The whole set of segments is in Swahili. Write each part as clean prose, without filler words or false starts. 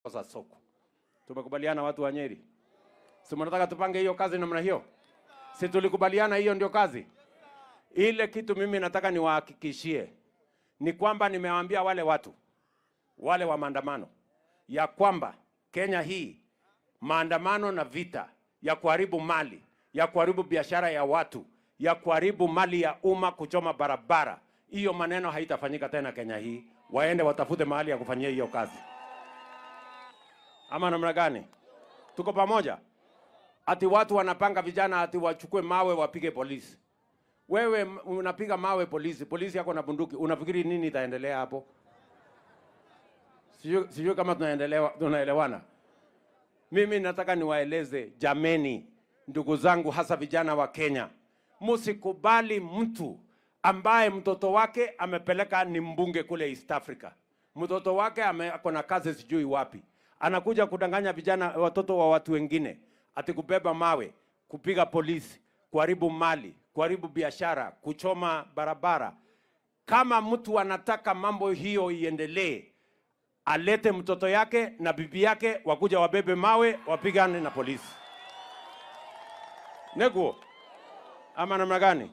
za soko. Tumekubaliana watu wa Nyeri? Si mnataka tupange hiyo kazi namna hiyo? Si tulikubaliana hiyo ndio kazi? Ile kitu mimi nataka niwahakikishie ni kwamba nimewaambia wale watu wale wa maandamano ya kwamba Kenya hii maandamano na vita ya kuharibu mali, ya kuharibu biashara ya watu, ya kuharibu mali ya umma, kuchoma barabara, hiyo maneno haitafanyika tena Kenya hii. Waende watafute mahali ya kufanyia hiyo kazi. Ama namna gani? Tuko pamoja? Ati watu wanapanga vijana ati wachukue mawe wapige polisi. Wewe unapiga mawe polisi, polisi yako na bunduki, unafikiri nini itaendelea hapo? Sijui kama tunaelewana. Mimi nataka niwaeleze jameni, ndugu zangu, hasa vijana wa Kenya, msikubali mtu ambaye mtoto wake amepeleka ni mbunge kule East Africa. Mtoto wake ako na kazi sijui wapi. Anakuja kudanganya vijana, watoto wa watu wengine, ati kubeba mawe, kupiga polisi, kuharibu mali, kuharibu biashara, kuchoma barabara. Kama mtu anataka mambo hiyo iendelee, alete mtoto yake na bibi yake wakuja wabebe mawe wapigane na polisi. Nego ama namna gani?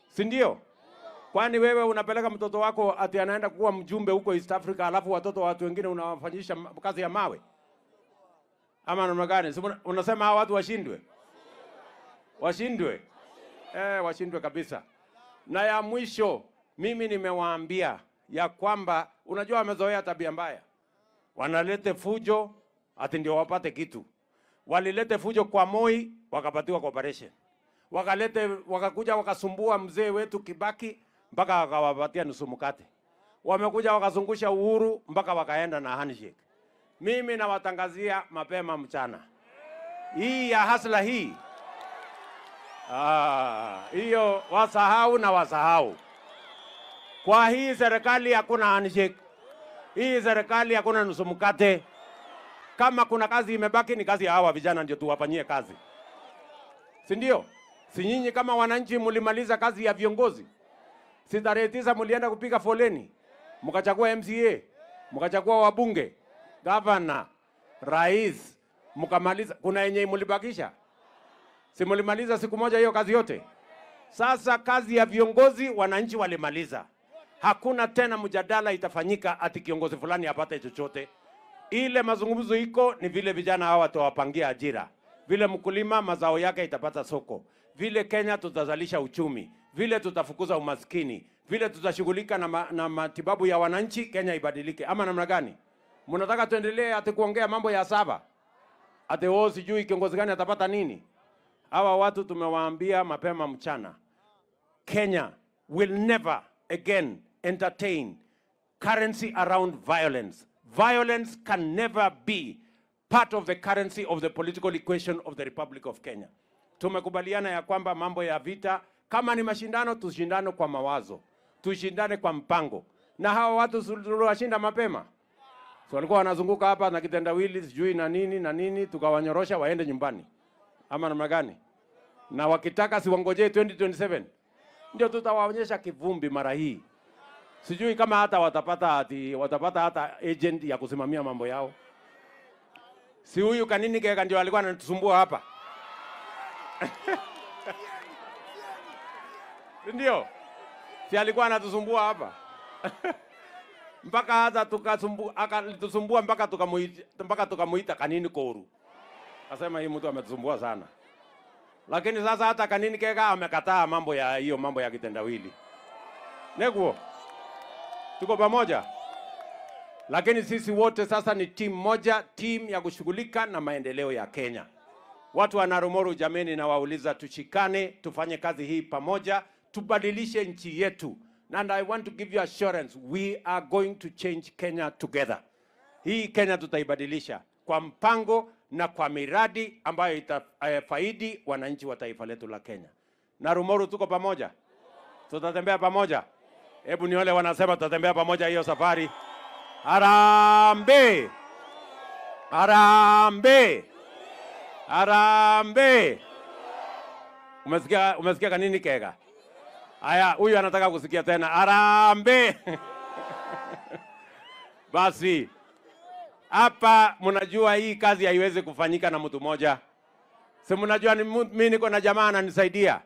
Si ndio? Kwani wewe unapeleka mtoto wako ati anaenda kuwa mjumbe huko East Africa, alafu watoto wa watu wengine unawafanyisha kazi ya mawe? Ama namna gani? Unasema hawa watu washindwe? Washindwe? Washindwe kabisa. Na ya mwisho, mimi nimewaambia ya kwamba unajua wamezoea tabia mbaya. Wanalete fujo ati ndio wapate kitu. Walilete fujo kwa Moi wakapatiwa cooperation. Wakakuja wakasumbua mzee wetu Kibaki mpaka wakawapatia nusu mkate. Wamekuja wakazungusha Uhuru mpaka wakaenda na handshake. Mimi nawatangazia mapema mchana, hii ya hasla hii, hiyo wasahau na wasahau. Kwa hii serikali hakuna handshake. Hii serikali hakuna nusu mkate. Kama kuna kazi imebaki ni kazi ya hawa vijana, ndio tuwafanyie kazi. Si ndio? Si nyinyi kama wananchi mlimaliza kazi ya viongozi? Si tarehe 9 mlienda kupiga foleni, mkachagua MCA, mkachagua wabunge, gavana, rais, mkamaliza. Kuna yenye mlibakisha? Si mlimaliza siku moja hiyo kazi yote? Sasa kazi ya viongozi wananchi walimaliza. Hakuna tena mjadala itafanyika ati kiongozi fulani apate chochote. Ile mazungumzo iko ni vile vijana hawa watawapangia ajira, vile mkulima mazao yake itapata soko, vile Kenya tutazalisha uchumi, vile tutafukuza umaskini, vile tutashughulika na matibabu ya wananchi, Kenya ibadilike. Ama namna gani? Mnataka tuendelee ati kuongea mambo ya saba? Ati sijui kiongozi gani atapata nini? Hawa watu tumewaambia mapema mchana, Kenya will never again entertain currency around violence. Violence can never be part of the currency of the political equation of the Republic of Kenya. Tumekubaliana ya kwamba mambo ya vita, kama ni mashindano, tushindane kwa mawazo, tushindane kwa mpango. Na hawa watu tuliwashinda mapema. So walikuwa wanazunguka hapa na kitendawili sijui na nini, tukawanyorosha waende nyumbani. Ama namna gani? Na wakitaka si wangojee 2027. Ndio tutawaonyesha kivumbi mara hii. Sijui kama hata watapata hata agent ya kusimamia mambo yao. Si huyu Kanini Kega ndio alikuwa anatusumbua hapa. Ndio. Si alikuwa anatusumbua hapa. Mpaka hata akatusumbua mpaka tukamuita Kanini Koru. Akasema hii mtu ametusumbua sana. Lakini sasa hata Kanini Kega amekataa mambo ya kitendawili. Neguo. Tuko pamoja. Lakini sisi wote sasa ni timu moja, timu ya kushughulika na maendeleo ya Kenya. Watu wa Narumoru jameni, na wauliza tushikane, tufanye kazi hii pamoja, tubadilishe nchi yetu. And I want to give you assurance, we are going to change Kenya together. Hii Kenya tutaibadilisha kwa mpango na kwa miradi ambayo itafaidi wananchi wa taifa letu la Kenya. Narumoru tuko pamoja? Tutatembea pamoja? Hebu ni wale wanasema tutatembea pamoja hiyo safari. Harambee! Harambee! Harambee! Umesikia Kanini Kega? Aya, huyu anataka kusikia tena. Harambee! Basi Hapa mnajua hii kazi haiwezi kufanyika na mtu mmoja. Si mnajua mimi niko na jamaa ananisaidia.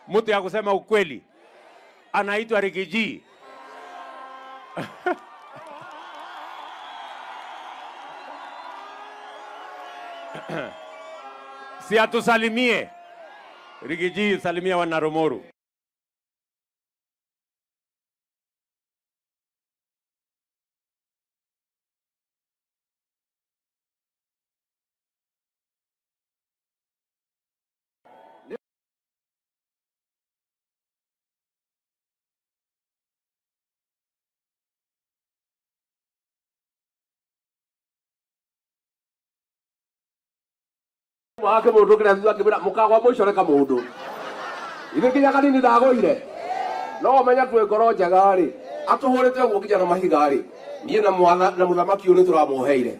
Mtu ya kusema ukweli. Anaitwa Rigiji. Si atusalimie. Rigiji, salimia wana Rumoru. Wake mundu kira thutha kibira mukagwa mucoreka mundu ithe kinya kanini ndagoire no menya twe ngoro njega ri atuhurite uguo kinya na mahiga ri nie na muthamaki uri turamuheire